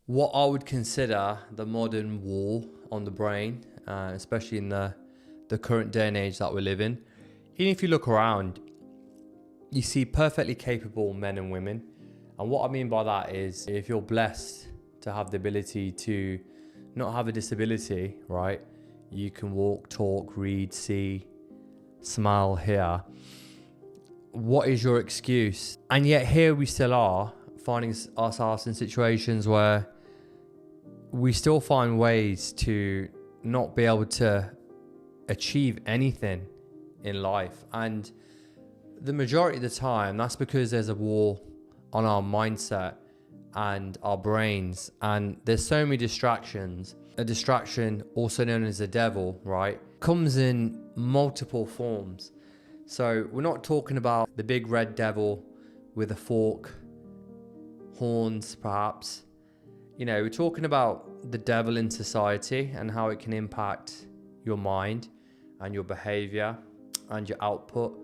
what I would consider the modern war on the brain, especially in the current day and age that we live in. Even if you look around, you see perfectly capable men and women. And what I mean by that is, if you're blessed to have the ability to not have a disability, right? You can walk, talk, read, see, smile, hear. What is your excuse? And yet here we still are, finding ourselves in situations where we still find ways to not be able to achieve anything in life. And the majority of the time, that's because there's a war on our mindset and our brains. And there's so many distractions. A distraction, also known as the devil, right, comes in multiple forms. So we're not talking about the big red devil with a fork, horns perhaps. We're talking about the devil in society and how it can impact your mind and your behavior and your output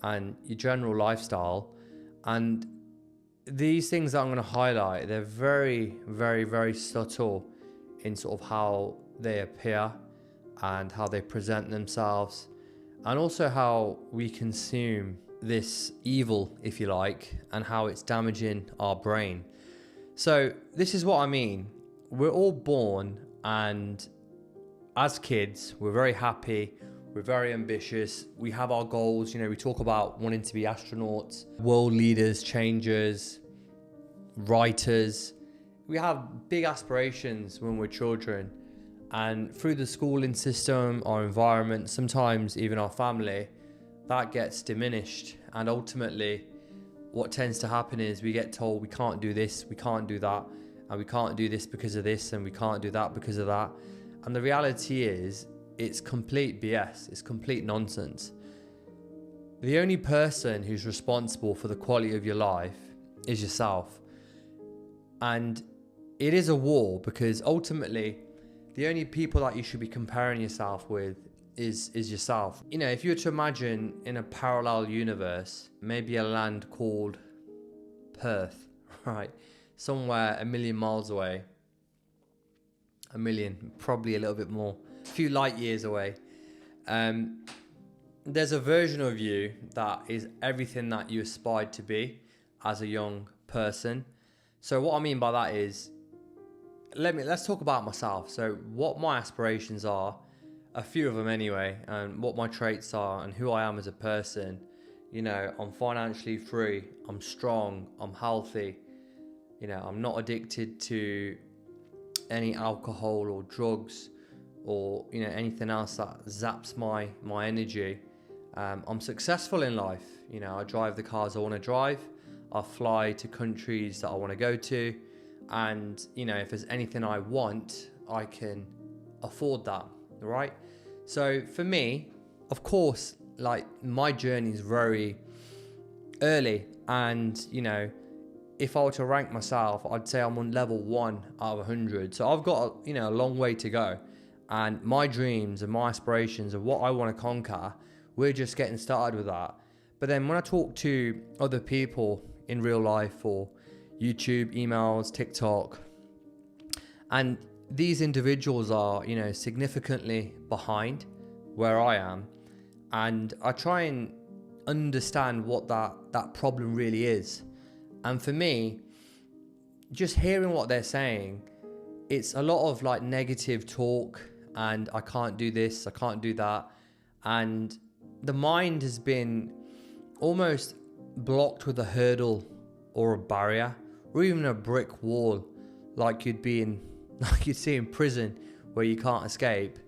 and your general lifestyle. And these things that I'm going to highlight, they're very, very, very subtle in sort of how they appear and how they present themselves, and also how we consume this evil, if you like, and how it's damaging our brain. So this is what I mean. We're all born, and as kids, we're very happy, we're very ambitious, we have our goals. We talk about wanting to be astronauts, world leaders, changers, writers. We have big aspirations when we're children. And through the schooling system, our environment, sometimes even our family, that gets diminished. And ultimately, what tends to happen is we get told we can't do this, we can't do that, and we can't do this because of this, and we can't do that because of that. And the reality is, it's complete BS, it's complete nonsense. The only person who's responsible for the quality of your life is yourself. And it is a war, because ultimately, the only people that you should be comparing yourself with is yourself. If you were to imagine in a parallel universe, maybe a land called Perth, right? Somewhere 1,000,000 miles away. 1,000,000, probably a little bit more. A few light years away. There's a version of you that is everything that you aspired to be as a young person. So what I mean by that is, let's talk about myself. So what my aspirations are, a few of them anyway, and what my traits are and who I am as a person. I'm financially free, I'm strong, I'm healthy, I'm not addicted to any alcohol or drugs or anything else that zaps my energy. I'm successful in life. I drive the cars I want to drive, I fly to countries that I want to go to. And, if there's anything I want, I can afford that, right? So for me, of course, my journey is very early. And, if I were to rank myself, I'd say I'm on level 1 out of 100. So I've got, a long way to go. And my dreams and my aspirations of what I want to conquer, we're just getting started with that. But then when I talk to other people in real life or YouTube, emails, TikTok, and these individuals are, significantly behind where I am, and I try and understand what that problem really is. And for me, just hearing what they're saying, it's a lot of negative talk, and I can't do this, I can't do that, and the mind has been almost blocked with a hurdle or a barrier, or even a brick wall, like you'd see in prison where you can't escape.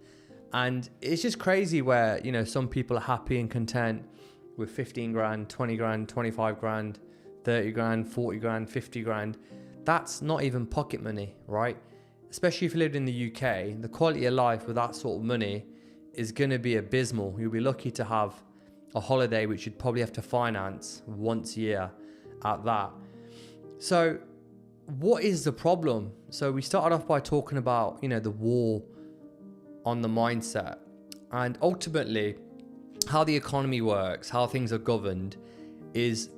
And it's just crazy where, some people are happy and content with 15 grand, 20 grand, 25 grand, 30 grand, 40 grand, 50 grand. That's not even pocket money, right? Especially if you lived in the UK, the quality of life with that sort of money is going to be abysmal. You'll be lucky to have a holiday, which you'd probably have to finance once a year at that. So what is the problem? So we started off by talking about, the war on the mindset, and ultimately how the economy works, how things are governed, is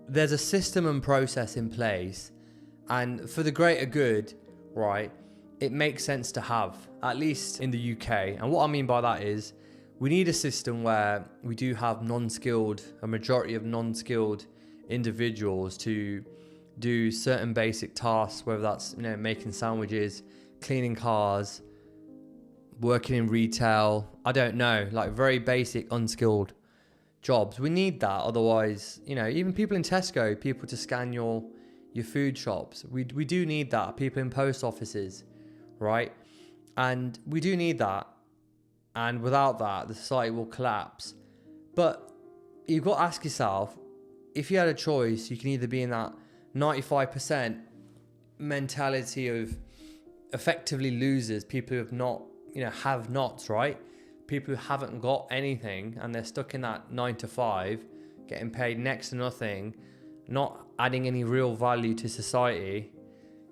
there's a system and process in place And for the greater good, right, it makes sense to have, at least in the UK. And what I mean by that is we need a system where we do have a majority of non-skilled individuals to do certain basic tasks, whether that's, making sandwiches, cleaning cars, working in retail, I don't know, like very basic, unskilled jobs. We need that. Otherwise, even people in Tesco, people to scan your food shops. We do need that. People in post offices, right? And we do need that. And without that, the society will collapse. But you've got to ask yourself, if you had a choice, you can either be in that 95% mentality of effectively losers, people who have not, have nots, right? People who haven't got anything and they're stuck in that 9 to 5, getting paid next to nothing, not adding any real value to society.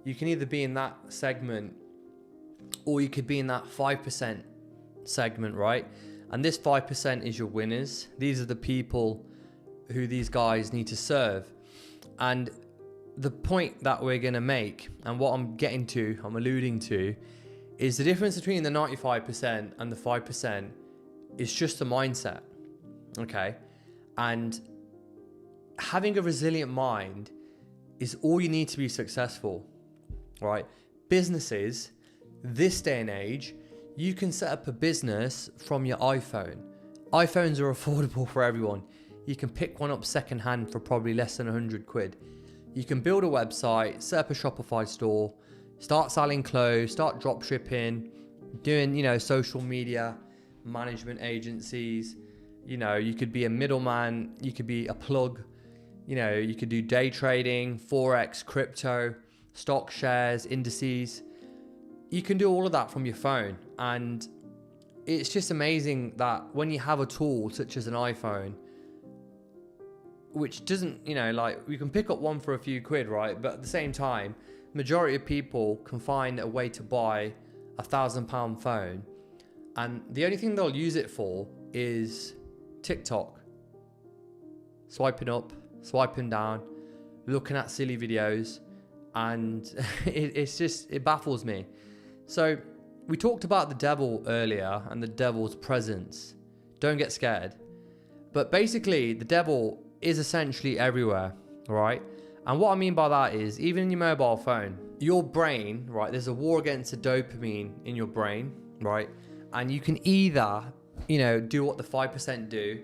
You can either be in that segment or you could be in that 5% segment, right? And this 5% is your winners. These are the people who these guys need to serve. And the point that we're going to make, and what I'm alluding to, is the difference between the 95% and the 5% is just the mindset, okay? And having a resilient mind is all you need to be successful, right? Businesses, this day and age, you can set up a business from your iPhone. iPhones are affordable for everyone. You can pick one up secondhand for probably less than 100 quid. You can build a website, set up a Shopify store, start selling clothes, start drop shipping, doing, social media management agencies. You could be a middleman, you could be a plug, you could do day trading, Forex, crypto, stock shares, indices. You can do all of that from your phone. And it's just amazing that when you have a tool such as an iPhone, which doesn't, you can pick up one for a few quid, right? But at the same time, majority of people can find a way to buy £1,000 phone, and the only thing they'll use it for is TikTok. Swiping up, swiping down, looking at silly videos, and it baffles me. So we talked about the devil earlier and the devil's presence. Don't get scared. But basically, the devil is essentially everywhere, right? And what I mean by that is, even in your mobile phone, your brain, right, there's a war against the dopamine in your brain, right? And you can either, do what the 5% do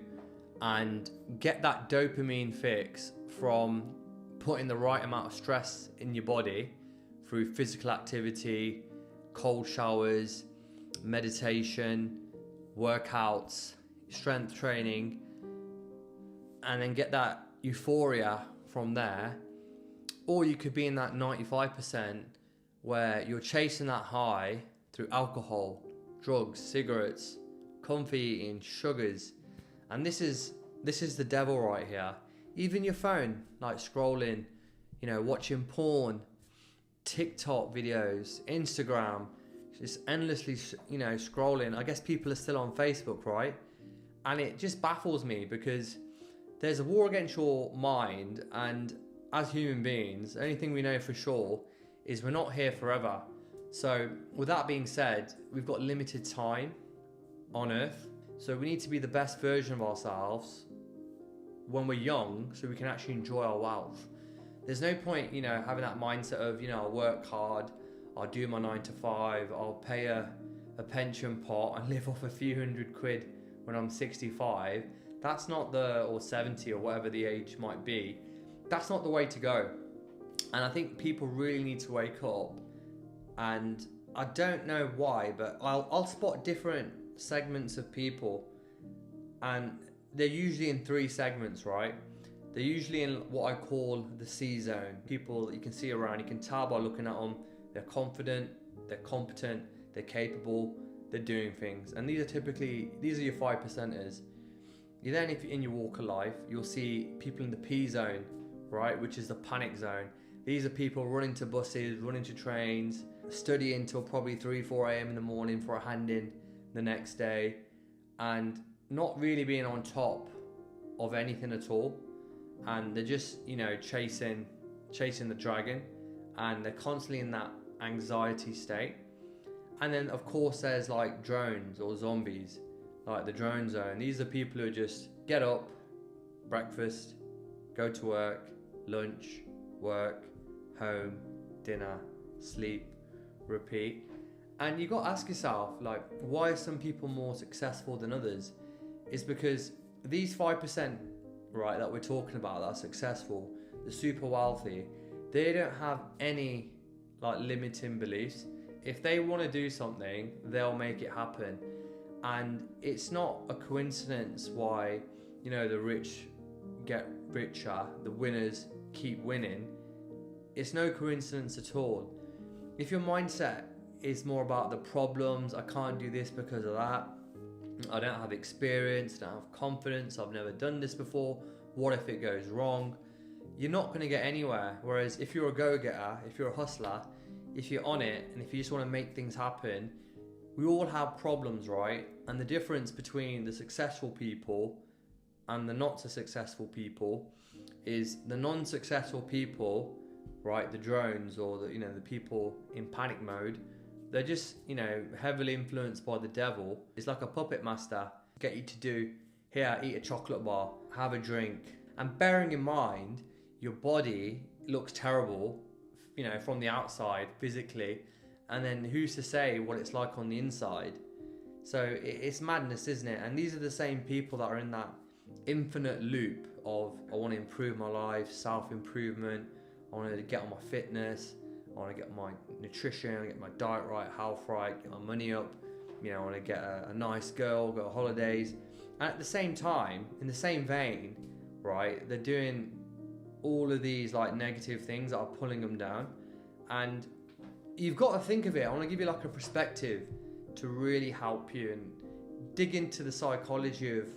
and get that dopamine fix from putting the right amount of stress in your body through physical activity, cold showers, meditation, workouts, strength training, and then get that euphoria from there. Or you could be in that 95% where you're chasing that high through alcohol, drugs, cigarettes, comfy eating, sugars. And this is the devil right here. Even your phone, like scrolling, watching porn, TikTok videos, Instagram, just endlessly, scrolling. I guess people are still on Facebook, right? And it just baffles me because there's a war against your mind, and as human beings, the only thing we know for sure is we're not here forever. So with that being said, we've got limited time on Earth. So we need to be the best version of ourselves when we're young so we can actually enjoy our wealth. There's no point, having that mindset of, I'll work hard, I'll do my 9 to 5, I'll pay a pension pot and live off a few hundred quid when I'm 65. That's not or 70 or whatever the age might be. That's not the way to go. And I think people really need to wake up. And I don't know why, but I'll spot different segments of people, and they're usually in 3 segments, right? They're usually in what I call the C zone. People that you can see around, you can tell by looking at them, they're confident, they're competent, they're capable, they're doing things. And these are your 5%ers. You then, if in your walk of life, you'll see people in the P zone, right, which is the panic zone. These are people running to buses, running to trains, studying till probably 3-4 a.m. in the morning for a hand-in the next day, and not really being on top of anything at all. And they're just, chasing the dragon, and they're constantly in that anxiety state. And then of course there's like drones or zombies, like the drone zone. These are people who just get up, breakfast, go to work, lunch, work, home, dinner, sleep, repeat. And you got to ask yourself, like, why are some people more successful than others? It's because these 5%, right, that we're talking about that are successful, the super wealthy, they don't have any like limiting beliefs. If they want to do something, they'll make it happen. And it's not a coincidence why, you know, the rich get richer, the winners keep winning. It's no coincidence at all. If your mindset is more about the problems, I can't do this because of that, I don't have experience, I don't have confidence, I've never done this before, what if it goes wrong? You're not going to get anywhere. Whereas if you're a go-getter, if you're a hustler, if you're on it, and if you just want to make things happen, we all have problems, right? And the difference between the successful people and the not so successful people is the non-successful people, right, the drones or the, you know, the people in panic mode, they're just, you know, heavily influenced by the devil. It's like a puppet master, get you to do, here, eat a chocolate bar, have a drink. And bearing in mind, your body looks terrible, you know, from the outside, physically, and then who's to say what it's like on the inside? So it's madness, isn't it? And these are the same people that are in that infinite loop of, I want to improve my life, self-improvement, I want to get on my fitness, I want to get my nutrition, I want to get my diet right, health right, get my money up, you know, I want to get a nice girl, go on holidays. And at the same time, in the same vein, right, they're doing all of these like negative things that are pulling them down. And you've got to think of it. I want to give you like a perspective to really help you and dig into the psychology of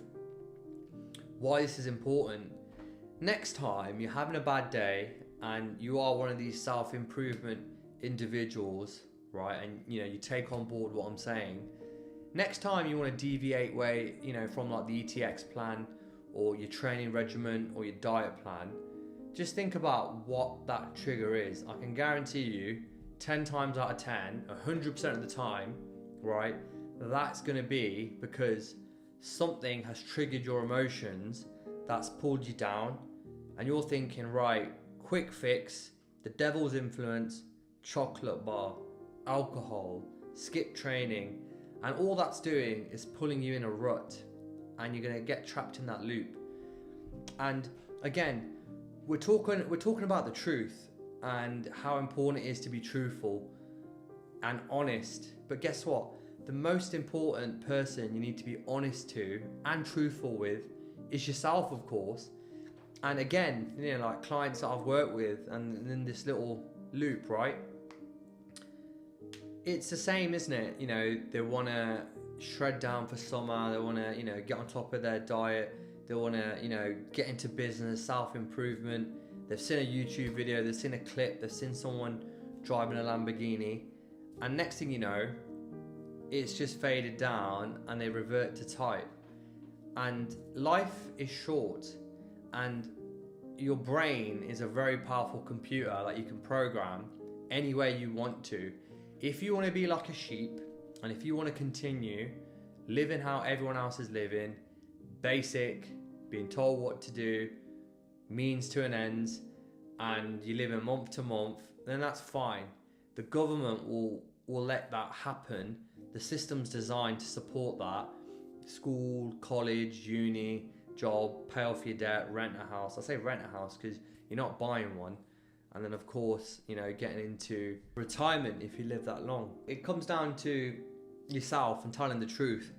why this is important. Next time you're having a bad day and you are one of these self-improvement individuals, right, and you know, you take on board what I'm saying, next time you want to deviate way, you know, from like the ETX plan or your training regimen or your diet plan, just think about what that trigger is. I can guarantee you 10 times out of 10, 100% of the time, right, that's going to be because something has triggered your emotions that's pulled you down, and you're thinking, right, quick fix, the devil's influence, chocolate bar, alcohol, skip training, and all that's doing is pulling you in a rut, and you're going to get trapped in that loop. And again, we're talking about the truth and how important it is to be truthful and honest. But guess what? The most important person you need to be honest to and truthful with is yourself, of course. And again, you know, like clients that I've worked with and in this little loop, right? It's the same, isn't it? You know, they want to shred down for summer. They want to, you know, get on top of their diet. They want to, you know, get into business, self-improvement. They've seen a YouTube video, they've seen a clip, they've seen someone driving a Lamborghini. And next thing you know, it's just faded down and they revert to type. And life is short, and your brain is a very powerful computer that you can program any way you want to. If you want to be like a sheep, and if you want to continue living how everyone else is living, basic, being told what to do, means to an end, and you live in month to month, then that's fine. The government will let that happen. The system's designed to support that. School, college, uni, job, pay off your debt, rent a house. I say rent a house because you're not buying one. And then of course, you know, getting into retirement if you live that long. It comes down to yourself and telling the truth.